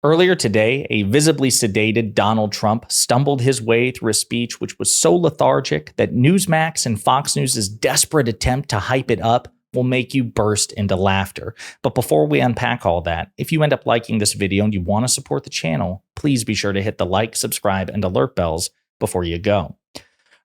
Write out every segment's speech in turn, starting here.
Earlier today, a visibly sedated Donald Trump stumbled his way through a speech which was so lethargic that Newsmax and Fox News' desperate attempt to hype it up will make you burst into laughter. But before we unpack all that, if you end up liking this video and you want to support the channel, please be sure to hit the like, subscribe, and alert bells before you go.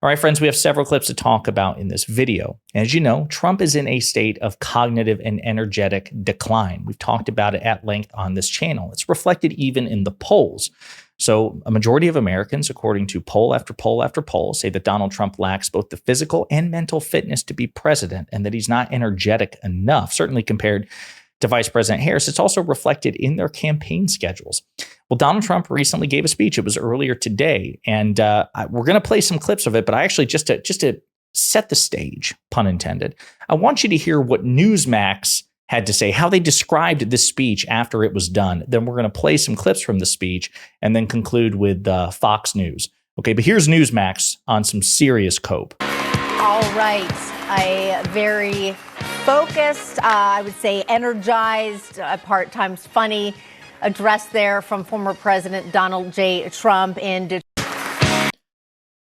All right, friends, we have several clips to talk about in this video. As you know, Trump is in a state of cognitive and energetic decline. We've talked about it at length on this channel. It's reflected even in the polls. So a majority of Americans, according to poll after poll after poll, say that Donald Trump lacks both the physical and mental fitness to be president and that he's not energetic enough, certainly compared to Vice President Harris. It's also reflected in their campaign schedules. Well, Donald Trump recently gave a speech. It was earlier today, and we're going to play some clips of it. But I actually, just to set the stage, pun intended, I want you to hear what Newsmax had to say, how they described this speech after it was done. Then we're going to play some clips from the speech and then conclude with Fox News. Okay, but here's Newsmax on some serious cope. All right, a very focused, I would say energized, part times funny address there from former President Donald J. Trump in Detroit.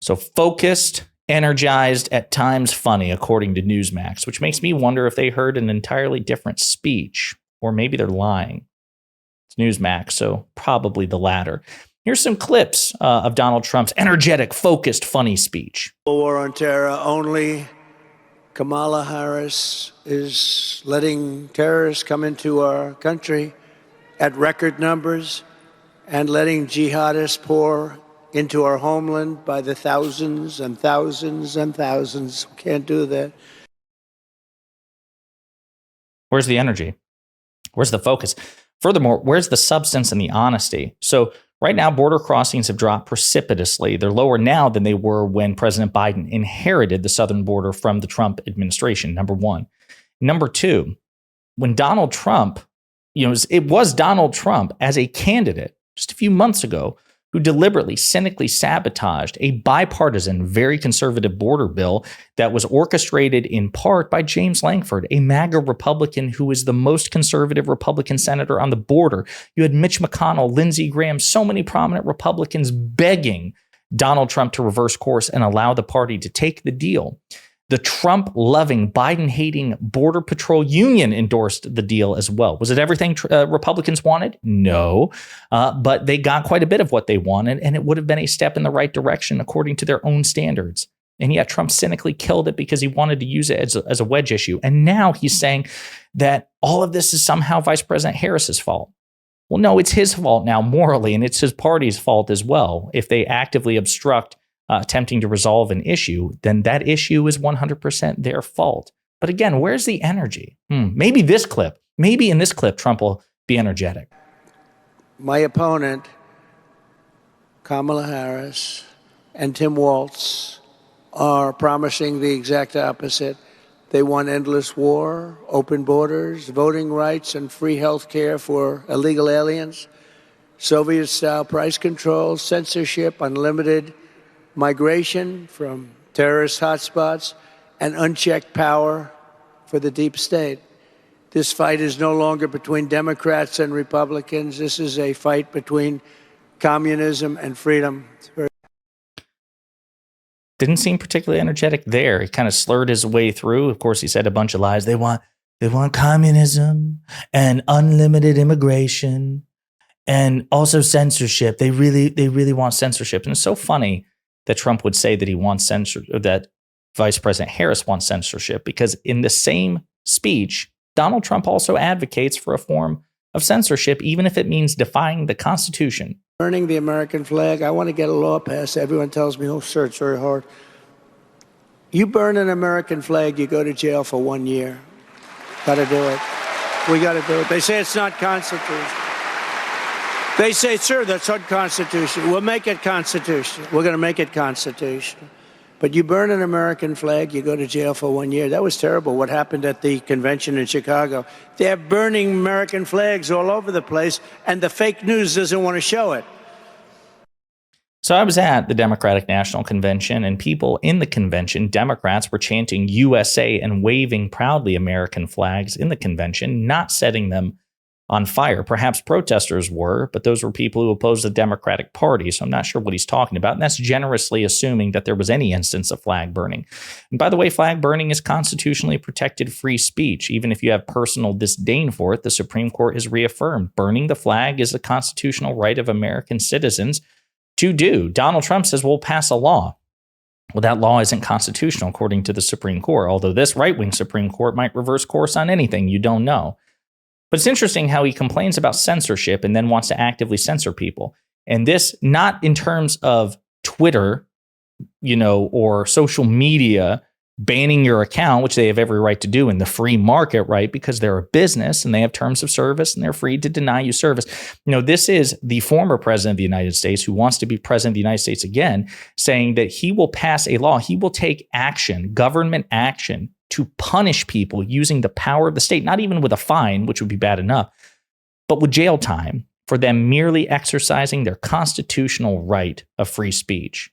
So focused, energized, at times funny, according to Newsmax, which makes me wonder if they heard an entirely different speech, or maybe they're lying. It's Newsmax, so probably the latter. Here's some clips of Donald Trump's energetic, focused, funny speech. War on terror only. Kamala Harris is letting terrorists come into our country at record numbers and letting jihadists pour into our homeland by the thousands and thousands and thousands. We can't do that. Where's the energy? Where's the focus? Furthermore, where's the substance and the honesty? So right now, border crossings have dropped precipitously. They're lower now than they were when President Biden inherited the southern border from the Trump administration, number one. Number two, when Donald Trump, it was Donald Trump as a candidate just a few months ago who deliberately, cynically sabotaged a bipartisan, very conservative border bill that was orchestrated in part by James Lankford, a MAGA Republican who is the most conservative Republican senator on the border. You had Mitch McConnell, Lindsey Graham, so many prominent Republicans begging Donald Trump to reverse course and allow the party to take the deal. The Trump-loving, Biden-hating Border Patrol Union endorsed the deal as well. Was it everything Republicans wanted? No, but they got quite a bit of what they wanted, and it would have been a step in the right direction according to their own standards. And yet Trump cynically killed it because he wanted to use it as a wedge issue. And now he's saying that all of this is somehow Vice President Harris's fault. Well, no, it's his fault now morally, and it's his party's fault as well. If they actively obstruct attempting to resolve an issue, then that issue is 100% their fault. But again, where's the energy? Maybe in this clip, Trump will be energetic. My opponent, Kamala Harris, and Tim Walz are promising the exact opposite. They want endless war, open borders, voting rights, and free health care for illegal aliens, Soviet-style price controls, censorship, unlimited migration from terrorist hotspots, and unchecked power for the deep state. This fight is no longer between Democrats and Republicans. This is a fight between communism and freedom. Didn't seem particularly energetic there. He kind of slurred his way through. Of course, he said a bunch of lies. They want communism and unlimited immigration and also censorship. They really want censorship. And it's so funny that Trump would say that he wants censorship, that Vice President Harris wants censorship, because in the same speech, Donald Trump also advocates for a form of censorship, even if it means defying the Constitution. Burning the American flag, I want to get a law passed. Everyone tells me, oh, sir, it's very hard. You burn an American flag, you go to jail for 1 year. Got to do it. We got to do it. They say it's not constitutional. They say, sir, that's unconstitutional. We'll make it constitutional. We're going to make it constitutional. But you burn an American flag, you go to jail for 1 year. That was terrible, what happened at the convention in Chicago. They're burning American flags all over the place, and the fake news doesn't want to show it. So I was at the Democratic National Convention, and people in the convention, Democrats, were chanting USA and waving proudly American flags in the convention, not setting them on fire. Perhaps protesters were, but those were people who opposed the Democratic Party. So I'm not sure what he's talking about. And that's generously assuming that there was any instance of flag burning. And by the way, flag burning is constitutionally protected free speech. Even if you have personal disdain for it, the Supreme Court has reaffirmed burning the flag is a constitutional right of American citizens to do. Donald Trump says we'll pass a law. Well, that law isn't constitutional, according to the Supreme Court, although this right-wing Supreme Court might reverse course on anything. You don't know. But it's interesting how he complains about censorship and then wants to actively censor people. And this, not in terms of Twitter, or social media banning your account, which they have every right to do in the free market, right? Because they're a business and they have terms of service and they're free to deny you service. This is the former president of the United States who wants to be president of the United States again, saying that he will pass a law. He will take action, government action, to punish people using the power of the state, not even with a fine, which would be bad enough, but with jail time for them merely exercising their constitutional right of free speech.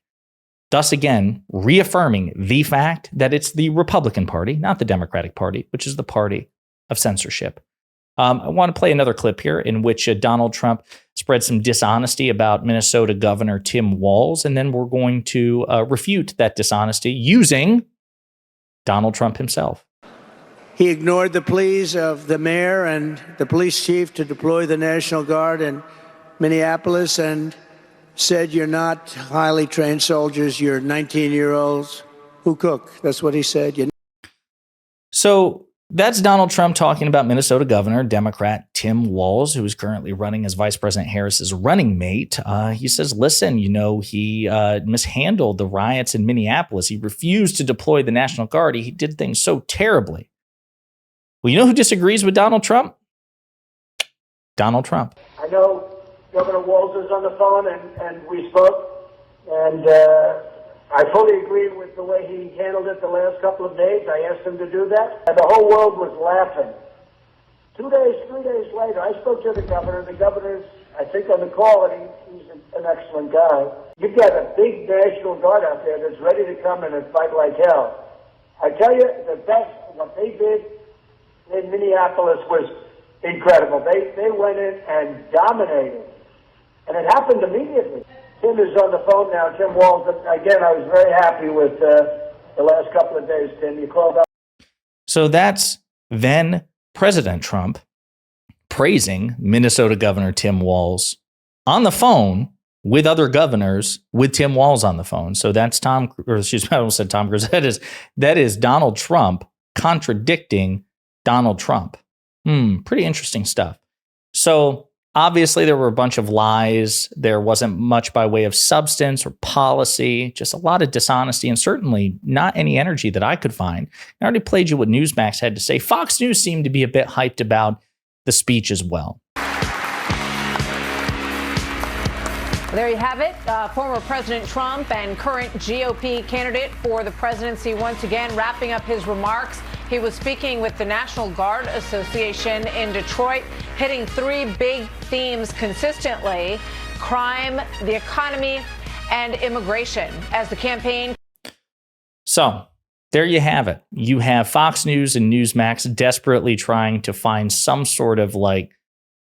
Thus, again, reaffirming the fact that it's the Republican Party, not the Democratic Party, which is the party of censorship. I want to play another clip here in which Donald Trump spread some dishonesty about Minnesota Governor Tim Walz, and then we're going to refute that dishonesty using Donald Trump himself. He ignored the pleas of the mayor and the police chief to deploy the National Guard in Minneapolis and said, "You're not highly trained soldiers, you're 19-year-olds who cook." That's what he said. So that's Donald Trump talking about Minnesota Governor, Democrat Tim Walz, who is currently running as Vice President Harris's running mate. He says, listen, he mishandled the riots in Minneapolis. He refused to deploy the National Guard. He did things so terribly. Well, you know who disagrees with Donald Trump? Donald Trump. I know Governor Walz is on the phone, and we spoke, and I fully agree with the way he handled it the last couple of days. I asked him to do that, and the whole world was laughing. 3 days later, I spoke to the governor. The governor's, I think, on the call, and he's an excellent guy. You've got a big National Guard out there that's ready to come in and fight like hell. I tell you, what they did in Minneapolis was incredible. They went in and dominated, and it happened immediately. Tim is on the phone now. Tim Walz. Again, I was very happy with the last couple of days, Tim. You called up. So that's then President Trump praising Minnesota Governor Tim Walz on the phone with other governors with Tim Walz on the phone. So that's I almost said Tom Cruise. That is Donald Trump contradicting Donald Trump. Pretty interesting stuff. So obviously, there were a bunch of lies. There wasn't much by way of substance or policy, just a lot of dishonesty and certainly not any energy that I could find. I already played you what Newsmax had to say. Fox News seemed to be a bit hyped about the speech as well. There you have it. Former President Trump and current GOP candidate for the presidency once again wrapping up his remarks. He was speaking with the National Guard Association in Detroit, hitting three big themes consistently: crime, the economy, and immigration as the campaign. So there you have it. You have Fox News and Newsmax desperately trying to find some sort of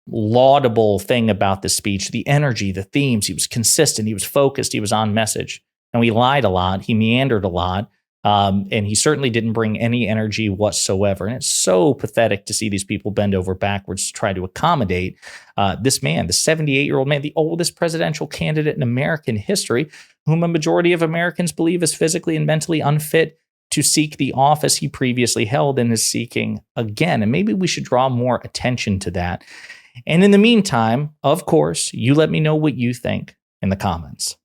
laudable thing about the speech, the energy, the themes. He was consistent. He was focused. He was on message. And he lied a lot. He meandered a lot. And he certainly didn't bring any energy whatsoever. And it's so pathetic to see these people bend over backwards to try to accommodate this man, the 78-year-old man, the oldest presidential candidate in American history, whom a majority of Americans believe is physically and mentally unfit to seek the office he previously held and is seeking again. And maybe we should draw more attention to that. And in the meantime, of course, you let me know what you think in the comments.